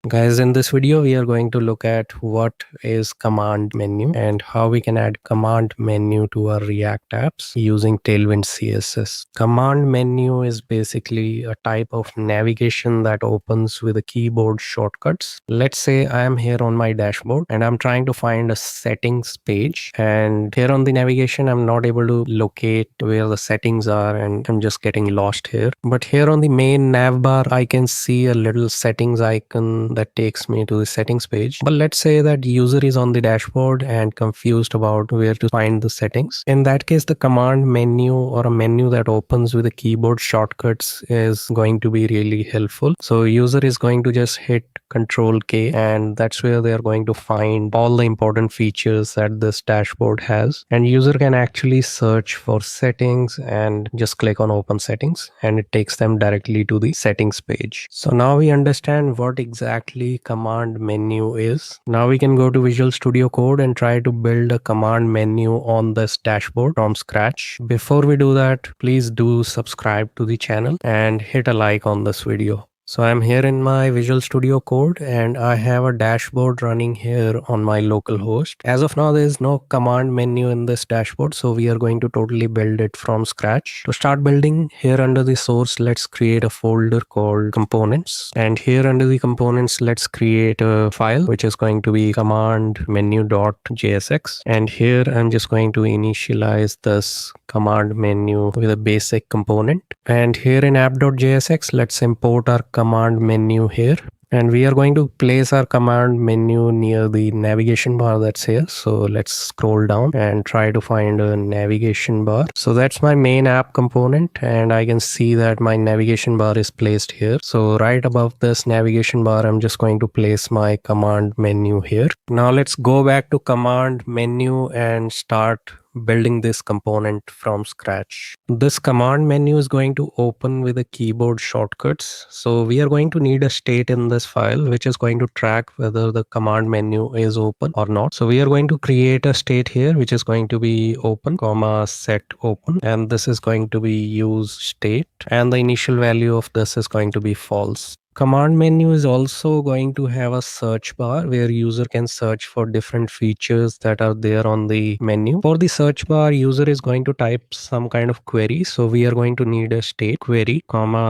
Guys, in this video, we are going to look at what is command menu and how we can add command menu to our React apps using Tailwind CSS. Command menu is basically a type of navigation that opens with a keyboard shortcuts. Let's say I am here on my dashboard and I'm trying to find a settings page, and here on the navigation, I'm not able to locate where the settings are and I'm just getting lost here. But here on the main nav bar, I can see a little settings icon that takes me to the settings page. But let's say that user is on the dashboard and confused about where to find the settings. In that case, the command menu or a menu that opens with the keyboard shortcuts is going to be really helpful. So user is going to just hit Control K, and that's where they are going to find all the important features that this dashboard has. And user can actually search for settings and just click on open settings, and it takes them directly to the settings page. So now we understand what exactly command menu is. Now we can go to Visual Studio Code and try to build a command menu on this dashboard from scratch. Before we do that, please do subscribe to the channel and hit a like on this video. So I'm here in my Visual Studio Code and I have a dashboard running here on my local host. As of now, there is no command menu in this dashboard, so we are going to totally build it from scratch. To start building, here under the source, let's create a folder called components. And here under the components, let's create a file which is going to be command menu.jsx. And here I'm just going to initialize this command menu with a basic component. And here in app.jsx, let's import our command menu here. And we are going to place our command menu near the navigation bar that's here. So let's scroll down and try to find a navigation bar. So that's my main app component, and I can see that my navigation bar is placed here. So right above this navigation bar, I'm just going to place my command menu here. Now let's go back to command menu and start building this component from scratch. This command menu is going to open with the keyboard shortcuts. So we are going to need a state in this file which is going to track whether the command menu is open or not. So we are going to create a state here which is going to be open, set open, and this is going to be use state, and the initial value of this is going to be false. Command menu is also going to have a search bar where user can search for different features that are there on the menu. For the search bar, user is going to type some kind of query. So we are going to need a state query,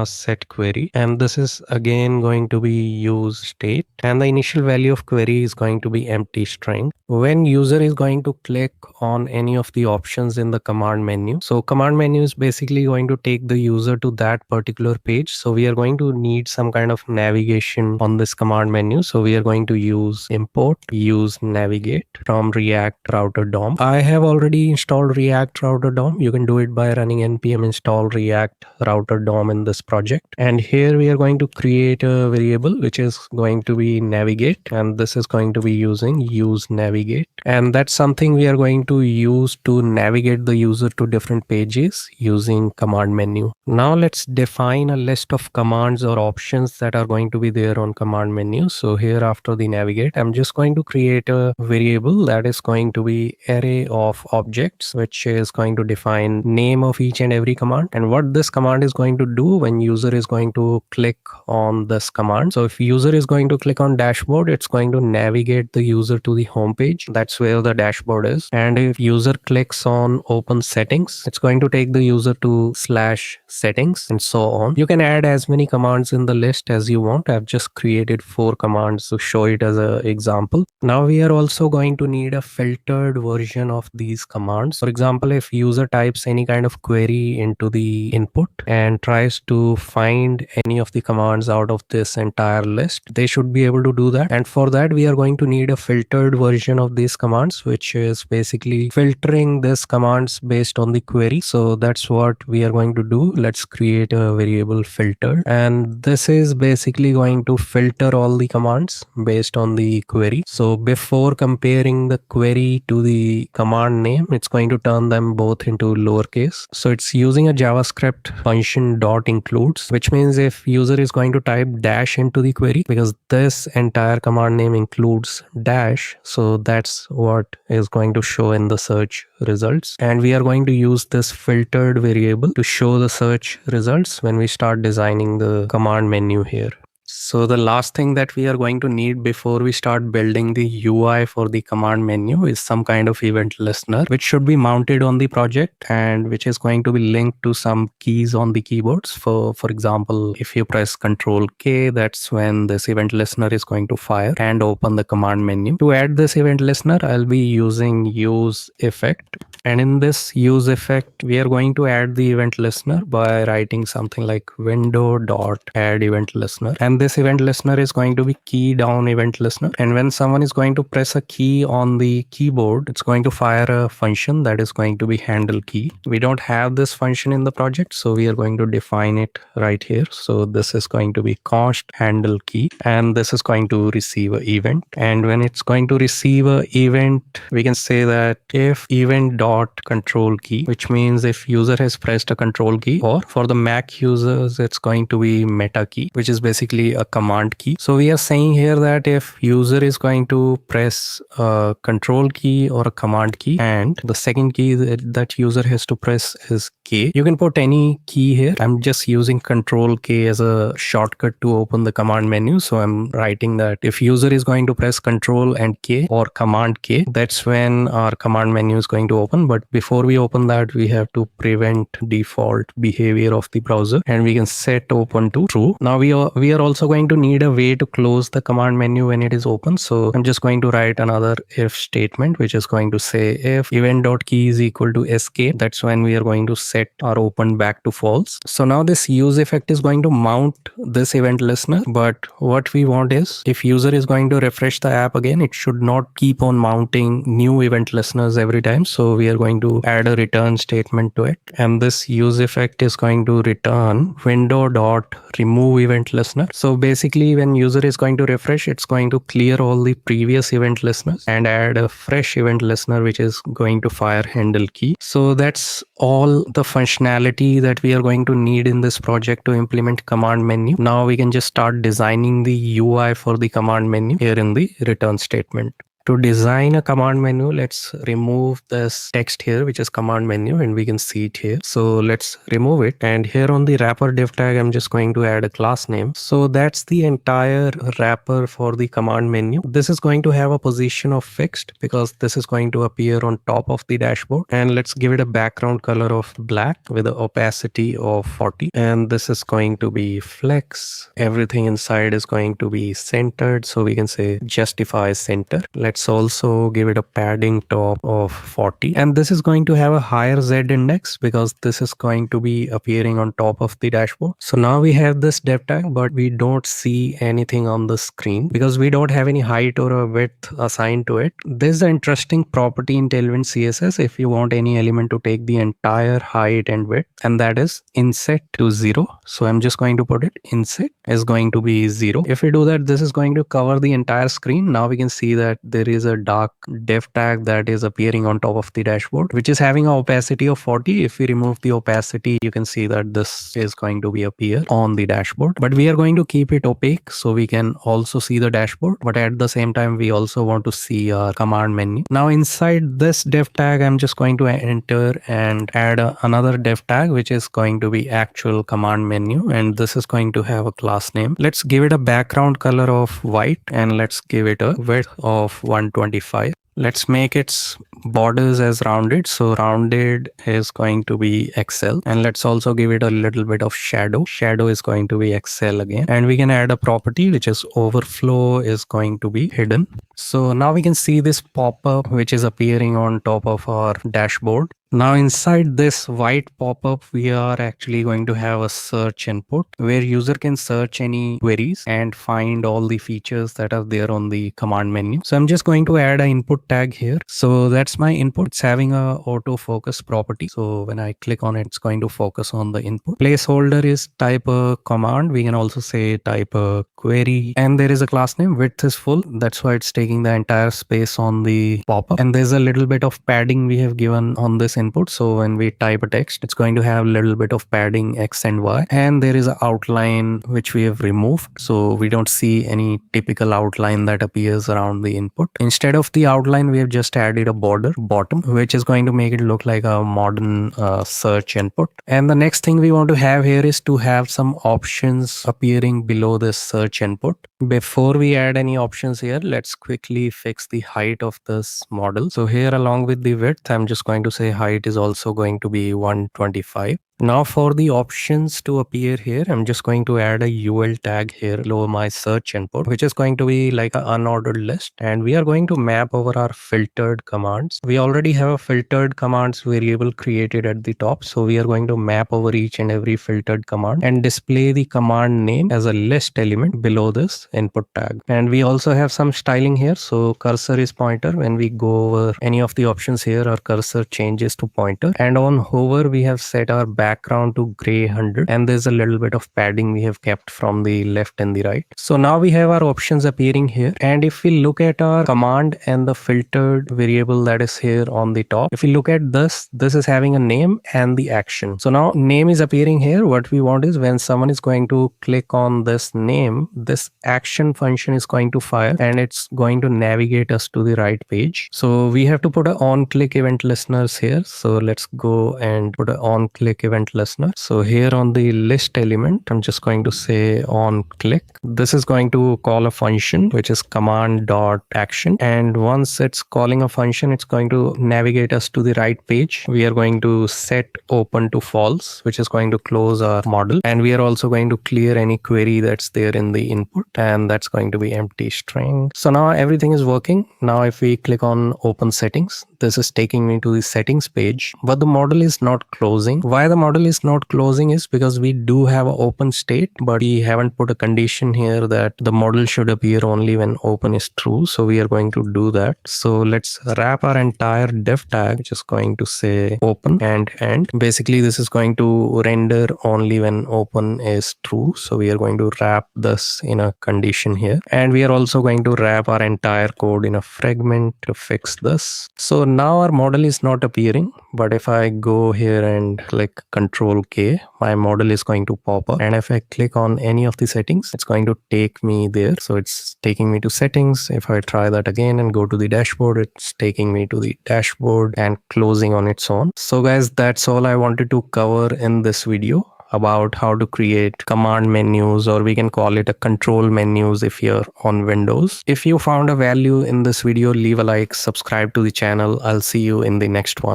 set query, and this is again going to be use state, and the initial value of query is going to be empty string. When user is going to click on any of the options in the command menu, so command menu is basically going to take the user to that particular page. So we are going to need some kind of navigation on this command menu. So we are going to use import use navigate from React Router DOM. I have already installed React Router DOM. You can do it by running npm install React Router DOM in this project. And here we are going to create a variable which is going to be navigate, and this is going to be using use navigate, and that's something we are going to use to navigate the user to different pages using command menu. Now let's define a list of commands or options that are going to be there on command menu. So here after the navigate, I'm just going to create a variable that is going to be array of objects, which is going to define name of each and every command and what this command is going to do when user is going to click on this command. So if user is going to click on dashboard, it's going to navigate the user to the home page. That's where the dashboard is. And if user clicks on open settings, it's going to take the user to /settings and so on. You can add as many commands in the list as you want. I've just created 4 commands to show it as an example. Now we are also going to need a filtered version of these commands. For example, if user types any kind of query into the input and tries to find any of the commands out of this entire list, they should be able to do that. And for that, we are going to need a filtered version of these commands, which is basically filtering these commands based on the query. So that's what we are going to do. Let's create a variable filter, and this is basically going to filter all the commands based on the query. So before comparing the query to the command name, it's going to turn them both into lowercase. So it's using a JavaScript function .includes, which means if user is going to type dash into the query, because this entire command name includes dash, so that's what is going to show in the search results. And we are going to use this filtered variable to show the search results when we start designing the command menu here. So the last thing that we are going to need before we start building the UI for the command menu is some kind of event listener, which should be mounted on the project and which is going to be linked to some keys on the keyboards. For example, if you press Ctrl K, that's when this event listener is going to fire and open the command menu. To add this event listener, I'll be using use effect. And in this use effect, we are going to add the event listener by writing something like window.add event listener. And this event listener is going to be key down event listener. And when someone is going to press a key on the keyboard, it's going to fire a function that is going to be handle key. We don't have this function in the project, so we are going to define it right here. So this is going to be const handle key, and this is going to receive an event. And when it's going to receive an event, we can say that if event dot control key, which means if user has pressed a control key, or for the Mac users, it's going to be meta key, which is basically a command key. So we are saying here that if user is going to press a control key or a command key, and the second key that user has to press is K, you can put any key here. I'm just using control K as a shortcut to open the command menu. So I'm writing that if user is going to press control and K or command K, that's when our command menu is going to open. But before we open that, we have to prevent default behavior of the browser, and we can set open to true. Now we are also going to need a way to close the command menu when it is open. So I'm just going to write another if statement, which is going to say if event.key is equal to escape, that's when we are going to set our open back to false. So now this use effect is going to mount this event listener, but what we want is if user is going to refresh the app again, it should not keep on mounting new event listeners every time. So we are going to add a return statement to it, and this use effect is going to return window dot remove event listener. So basically when user is going to refresh, it's going to clear all the previous event listeners and add a fresh event listener, which is going to fire handle key. So that's all the functionality that we are going to need in this project to implement command menu. Now we can just start designing the UI for the command menu here in the return statement. To design a command menu, let's remove this text here, which is command menu, and we can see it here. So let's remove it. And here on the wrapper div tag, I'm just going to add a class name. So that's the entire wrapper for the command menu. This is going to have a position of fixed because this is going to appear on top of the dashboard. And let's give it a background color of black with an opacity of 40. And this is going to be flex. Everything inside is going to be centered. So we can say justify center. Let's also give it a padding top of 40, and this is going to have a higher Z index because this is going to be appearing on top of the dashboard. So now we have this div tag, but we don't see anything on the screen because we don't have any height or a width assigned to it. There's an interesting property in Tailwind CSS if you want any element to take the entire height and width, and that is inset to 0. So I'm just going to put it inset is going to be 0. If we do that, this is going to cover the entire screen. Now we can see that there is a dark div tag that is appearing on top of the dashboard, which is having an opacity of 40. If we remove the opacity, you can see that this is going to be appear on the dashboard, but we are going to keep it opaque so we can also see the dashboard, but at the same time we also want to see our command menu. Now inside this div tag, I'm just going to enter and add another div tag, which is going to be actual command menu, and this is going to have a class name. Let's give it a background color of white, and let's give it a width of 125. Let's make its borders as rounded. So rounded is going to be XL, and let's also give it a little bit of shadow. Shadow is going to be XL again, and we can add a property which is overflow is going to be hidden. So now we can see this pop-up which is appearing on top of our dashboard. Now inside this white pop-up, we are actually going to have a search input where user can search any queries and find all the features that are there on the command menu. So I'm just going to add an input tag here. So that's my input. It's having a auto focus property. So when I click on it, it's going to focus on the input. Placeholder is type a command. We can also say type a query, and there is a class name. Width is full. That's why it's taking the entire space on the pop-up. And there's a little bit of padding we have given on this input. So when we type a text, it's going to have a little bit of padding X and Y, and there is an outline which we have removed. So we don't see any typical outline that appears around the input. Instead of the outline, we have just added a border bottom, which is going to make it look like a modern search input. And the next thing we want to have here is to have some options appearing below this search input. Before we add any options here, let's quickly fix the height of this model. So here, along with the width, I'm just going to say height is also going to be 125. Now for the options to appear here, I'm just going to add a UL tag here below my search input, which is going to be like an unordered list. And we are going to map over our filtered commands. We already have a filtered commands variable created at the top. So we are going to map over each and every filtered command and display the command name as a list element below this input tag. And we also have some styling here. So cursor is pointer. When we go over any of the options here, our cursor changes to pointer. And on hover, we have set our background to gray 100, and there's a little bit of padding we have kept from the left and the right. So now we have our options appearing here, and if we look at our command and the filtered variable that is here on the top, if we look at this is having a name and the action. So now name is appearing here. What we want is when someone is going to click on this name, this action function is going to fire and it's going to navigate us to the right page. So we have to put a on click event listeners here. So let's go and put a on click event listener. So here on the list element, I'm just going to say on click. This is going to call a function which is command.action, and once it's calling a function, it's going to navigate us to the right page. We are going to set open to false, which is going to close our model, and we are also going to clear any query that's there in the input, and that's going to be empty string. So now everything is working. Now if we click on open settings, this is taking me to the settings page, but the model is not closing. Why the model is not closing is because we do have an open state, but we haven't put a condition here that the model should appear only when open is true. So we are going to do that. So let's wrap our entire div tag, which is going to say open and end. Basically, this is going to render only when open is true. So we are going to wrap this in a condition here, and we are also going to wrap our entire code in a fragment to fix this. So now our model is not appearing, but if I go here and click Control K, my model is going to pop up. And if I click on any of the settings, it's going to take me there. So it's taking me to settings. If I try that again and go to the dashboard, it's taking me to the dashboard and closing on its own. So guys, that's all I wanted to cover in this video about how to create command menus, or we can call it a control menus if you're on Windows. If you found a value in this video, leave a like, subscribe to the channel. I'll see you in the next one.